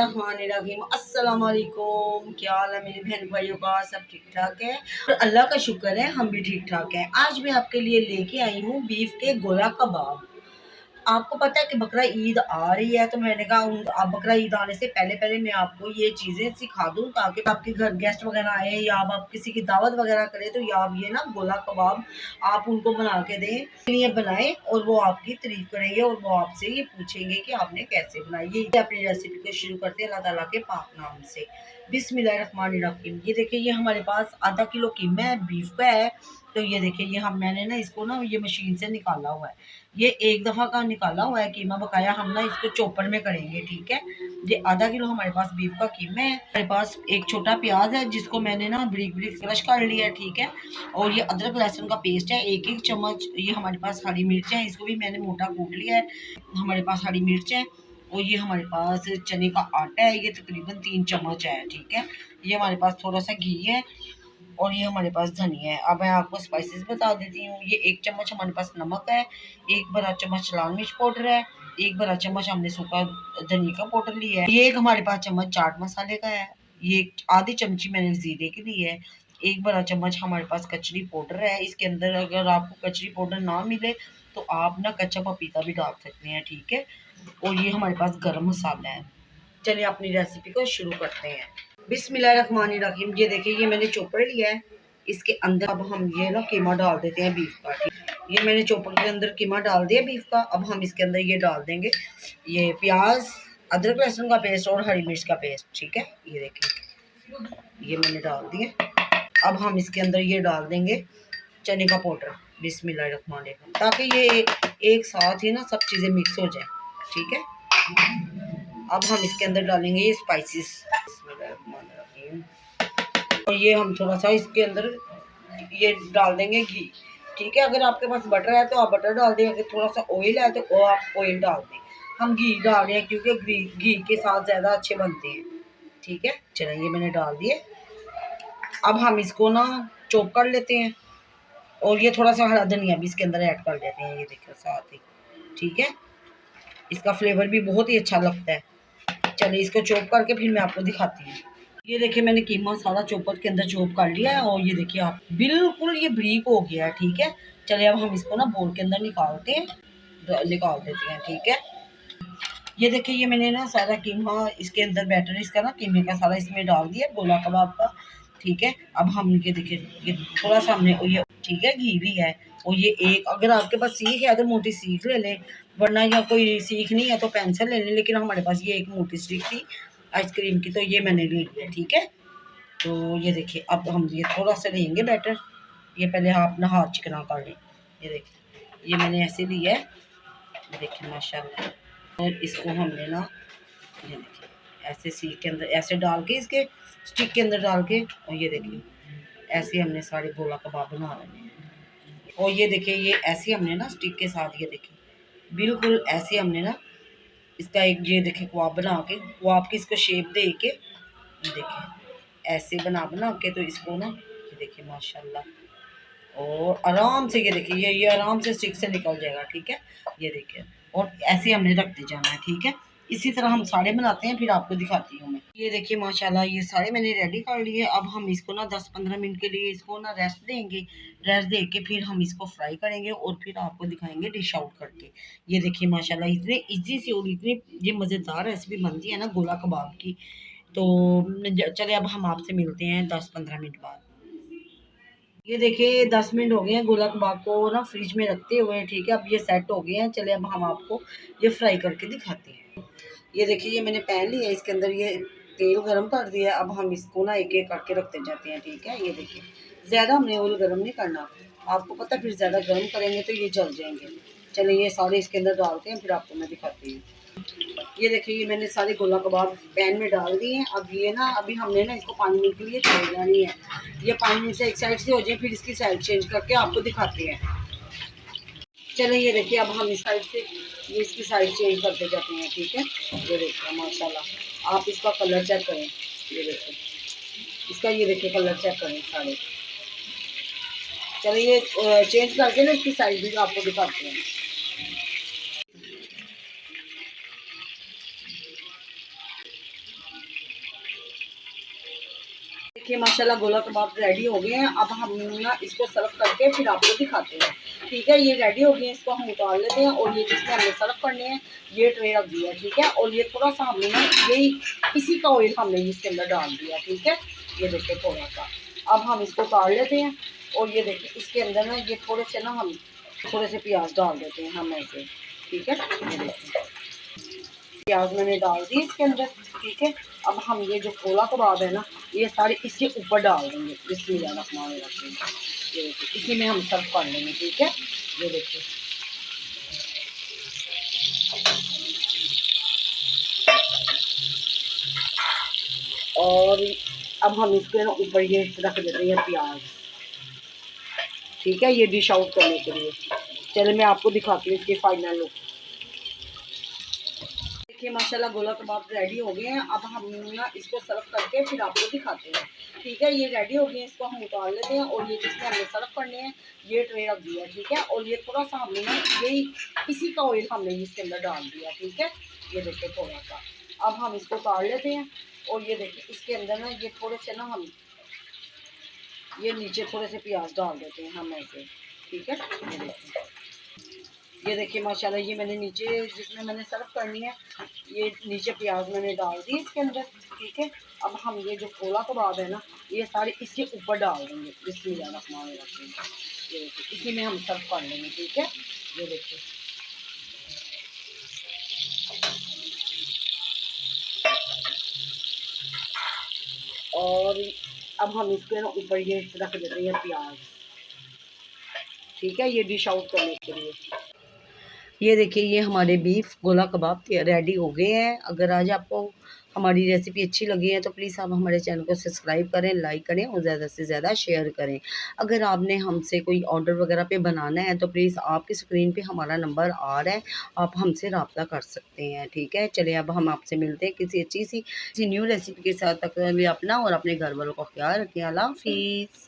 बिस्मिल्लाहिर्रहमानिर्रहीम। अस्सलाम वालेकुम। क्या हाल है मेरी बहन भाइयों का? सब ठीक ठाक है और अल्लाह का शुक्र है हम भी ठीक ठाक हैं। आज मैं आपके लिए लेके आई हूँ बीफ के गोला कबाब। आपको पता है कि बकरा ईद आ रही है, तो मैंने कहा अब बकरा ईद आने से पहले पहले मैं आपको ये चीज़ें सिखा दूँ ताकि आपके घर गेस्ट वगैरह आए या आप किसी की दावत वगैरह करें तो या आप ये ना गोला कबाब आप उनको बना के दें, ये बनाएं और वो आपकी तारीफ करेंगे और वो आपसे ये पूछेंगे कि आपने कैसे बनाई। ये अपनी रेसिपी को शुरू करते हैं अल्लाह ताला के पाक नाम से। बिस्मिल्लाहिर्रहमानिर्रहीम। ये देखिए ये हमारे पास आधा किलो कीमा है, बीफ का है। तो ये देखिए ये मैंने ना इसको ना ये मशीन से निकाला हुआ है। ये एक दफ़ा का निकाला हुआ है कीमा, बकाया हम ना इसको चॉपर में करेंगे, ठीक है। ये आधा किलो हमारे पास बीफ का कीमा है। हमारे पास एक छोटा प्याज है जिसको मैंने ना ब्रीक ब्रीक क्रश कर लिया है, ठीक है। और ये अदरक लहसुन का पेस्ट है, एक एक चम्मच। ये हमारे पास हरी मिर्च है, इसको भी मैंने मोटा कूट लिया है। हमारे पास हरी मिर्च है और ये हमारे पास चने का आटा है, ये तकरीबन 3 चम्मच है, ठीक है। ये हमारे पास थोड़ा सा घी है और ये हमारे पास धनिया है। अब मैं आपको स्पाइसेस बता देती हूँ। ये 1 चम्मच हमारे पास नमक है, 1 बड़ा चम्मच लाल मिर्च पाउडर है, 1 बड़ा चम्मच हमने सूखा धनिया का पाउडर लिया है। ये एक हमारे पास चम्मच चाट मसाले का है, ये आधी चमची मैंने जीरे की ली है, 1 बड़ा चम्मच हमारे पास कचरी पाउडर है। इसके अंदर अगर आपको कचरी पाउडर ना मिले तो आप ना कच्चा पपीता भी डाल सकते हैं, ठीक है। और ये हमारे पास गरम मसाला है। चलिए अपनी रेसिपी को शुरू करते हैं। बिस्मिल्लाहिर्रहमानिर्रहीम। ये देखिए ये मैंने चॉपर लिया है, इसके अंदर अब हम ये ना कीमा डाल देते हैं बीफ का, ठीक। ये मैंने चॉपर के अंदर कीमा डाल दिया बीफ का। अब हम इसके अंदर ये डाल देंगे ये प्याज, अदरक लहसुन का पेस्ट और हरी मिर्च का पेस्ट, ठीक है। ये देखिए ये मैंने डाल दिए। अब हम इसके अंदर ये डाल देंगे चने का पाउडर, बिस्मिल्लाहिर्रहमानिर्रहीम, ताकि ये एक साथ ही ना सब चीज़ें मिक्स हो जाए, ठीक है। अब हम इसके अंदर डालेंगे ये स्पाइसेस, और ये हम थोड़ा सा इसके अंदर ये डाल देंगे घी, ठीक है। अगर आपके पास बटर है तो आप बटर डाल दें, अगर थोड़ा सा ऑयल है तो आप ऑयल डाल दें। हम घी डाल रहे हैं क्योंकि घी के साथ ज़्यादा अच्छे बनते हैं, ठीक है। चलिए ये मैंने डाल दिए। अब हम इसको ना चॉप कर लेते हैं और ये थोड़ा सा हरा धनिया भी इसके अंदर ऐड कर लेते हैं, ये देखिए साथ ही, ठीक है। इसका फ्लेवर भी बहुत ही अच्छा लगता है। चलिए इसको चॉप करके फिर मैं आपको दिखाती हूँ। ये देखिए मैंने कीमा सारा चॉपर के अंदर चॉप कर लिया है और ये देखिए आप बिल्कुल ये ब्रीक हो गया है, ठीक है। चलिए अब हम इसको ना बोल के अंदर निकाल देते हैं, ठीक है। ये देखिए ये मैंने ना सारा कीमा इसके अंदर बैटर इसका ना कीमे का सारा इसमें डाल दिया गोला कबाब का, ठीक है। अब हम ये देखिए ये थोड़ा सा हमने ये, ठीक है, घी भी है। और ये एक अगर आपके पास सीख है तो मोटी सीख ले लें, वरना या कोई सीख नहीं है तो पेंसिल ले लें। लेकिन हमारे पास ये एक मोटी स्टिक थी आइसक्रीम की, तो ये मैंने ले लिया, ठीक है। तो ये देखिए अब हम ये थोड़ा सा लेंगे बैटर। ये पहले आप अपना हाथ चिकना कर लें। ये देखिए ये मैंने ऐसे लिया है, देखिए माशाल्लाह। और इसको हमने ना ये देखिए ऐसे सीख के अंदर ऐसे डाल के इसके स्टिक के अंदर डाल के, और ये देखिए ऐसे हमने सारे गोला कबाब बना लेने हैं। और ये देखिए ये ऐसे हमने ना स्टिक के साथ ये देखिए बिल्कुल ऐसे हमने ना इसका एक ये देखिए कबाब बना के कबाब की इसको शेप दे के देखिए ऐसे बना के, तो इसको ना ये देखिए माशाल्लाह और आराम से ये देखिए ये आराम से स्टिक से निकल जाएगा, ठीक है। ये देखिए और ऐसे हमने रखते जाना है, ठीक है। इसी तरह हम सारे बनाते हैं, फिर आपको दिखाती हूँ मैं। ये देखिए माशाल्लाह ये सारे मैंने रेडी कर लिए। अब हम इसको ना 10-15 मिनट के लिए इसको ना रेस्ट देंगे। रेस्ट दे के फिर हम इसको फ्राई करेंगे और फिर आपको दिखाएंगे डिश आउट करके। ये देखिए माशाल्लाह इतने ईजी से और इतनी ये मज़ेदार रेसिपी बनती है ना गोला कबाब की। तो चले अब हम आपसे मिलते हैं 10-15 मिनट बाद। ये देखिए 10 मिनट हो गए हैं गोला कबाब को ना फ्रिज में रखते हुए, ठीक है। अब ये सेट हो गए हैं। चलिए अब हम आपको ये फ्राई करके दिखाते हैं। ये देखिए ये मैंने पैन लिया, इसके अंदर ये तेल गरम कर दिया। अब हम इसको ना एक एक करके रखते जाते हैं, ठीक है। ये देखिए ज़्यादा हमने ऑयल गरम नहीं करना, आपको पता फिर ज़्यादा गर्म करेंगे तो ये जल जाएंगे। चलिए ये सारे इसके अंदर डालते हैं, फिर आपको मैं दिखाती हूँ। ये देखिए ये मैंने सारे गोला कबाब पैन में डाल दिए हैं। अब ये ना अभी हमने ना इसको 5 मिनट के लिए छोड़ जानी है। ये 5 मिनट से एक साइड से हो जाए, फिर इसकी साइड चेंज करके आपको दिखाते हैं। चलिए ये देखिए अब हम इस साइड से ये इसकी साइड चेंज करते जाते हैं, ठीक है। ये देखिए माशाल्लाह आप इसका कलर चेक करें, ये देखिए इसका ये देखिए कलर चेक करें सारे। चलिए ये चेंज करके ना इसकी साइड भी आपको दिखाते हैं। देखिए माशाल्लाह गोला कबाब रेडी हो गए हैं। अब हम ना इसको सर्व करके फिर आपको दिखाते हैं। ठीक है, ये रेडी हो गए हैं, इसको हम उतार लेते हैं। और ये जिसमें हमने सर्व करने हैं ये ट्रे रख दिया। ठीक है, और ये थोड़ा सा हमने ना यही इसी का ऑयल हमने इसके अंदर डाल दिया। ठीक है, ये देखिए थोड़ा सा। अब हम इसको उतार लेते हैं। और ये देखिए इसके अंदर ना ये थोड़े से ना हम थोड़े से प्याज डाल देते हैं हम ऐसे। ठीक है, ये देखिए प्याज मैंने डाल दी इसके अंदर। ठीक है, अब हम ये जो गोला कबाब है ना ये सारे इसके ऊपर डाल देंगे। बिस्मिल्लाहिर्रहमानिर्रहीम। ये देखिए इसी में हम सर्व कर लेंगे। ठीक है, ये देखिए और अब हम इसके ना ऊपर ये रख देते हैं प्याज। ठीक है, ये डिश आउट करने के लिए। चलिए मैं आपको दिखाती हूँ इसके फाइनल लुक। देखिए माशाल्लाह गोला कबाब रेडी हो गए हैं। अब हम ना इसको सर्व करके फिर आपको दिखाते हैं। ठीक है, ये रेडी हो गए हैं, इसको हम उतार लेते हैं। और ये जिसमें हमने सर्व करने हैं ये ट्रे रख दिया। ठीक है, और ये थोड़ा सा हमने ना यही इसी का ऑयल हमने इसके अंदर डाल दिया। ठीक है, ये देखिए थोड़ा सा। अब हम इसको उतार लेते हैं। और ये देखिए इसके अंदर ना ये थोड़े से ना हम ये नीचे थोड़े से प्याज डाल देते हैं हम ऐसे। ठीक है, ये देखिए माशाल्लाह ये मैंने नीचे जिसमें मैंने सर्व करनी है ये नीचे प्याज मैंने डाल दी इसके अंदर। ठीक है, अब हम ये जो गोला कबाब है ना ये सारे इसके ऊपर डाल देंगे। बिस्मिल्लाहिर्रहमानिर्रहीम। ये देखिए इसी में हम सर्व कर लेंगे। ठीक है, ये देखिए और अब हम इसके ना ऊपर ये रख देते हैं प्याज। ठीक है, ये डिश आउट करने के लिए। ये देखिए ये हमारे बीफ गोला कबाब रेडी हो गए हैं। अगर आज आपको हमारी रेसिपी अच्छी लगी है तो प्लीज़ आप हमारे चैनल को सब्सक्राइब करें, लाइक करें और ज़्यादा से ज़्यादा शेयर करें। अगर आपने हमसे कोई ऑर्डर वगैरह पे बनाना है तो प्लीज़ आपकी स्क्रीन पे हमारा नंबर आ रहा है, आप हमसे रब्ता कर सकते हैं। ठीक है, चलिए अब हम आपसे मिलते हैं किसी अच्छी सी न्यू रेसिपी के साथ। तक अपना और अपने घर वालों का ख्याल रखें। अल्लाह हाफिज़।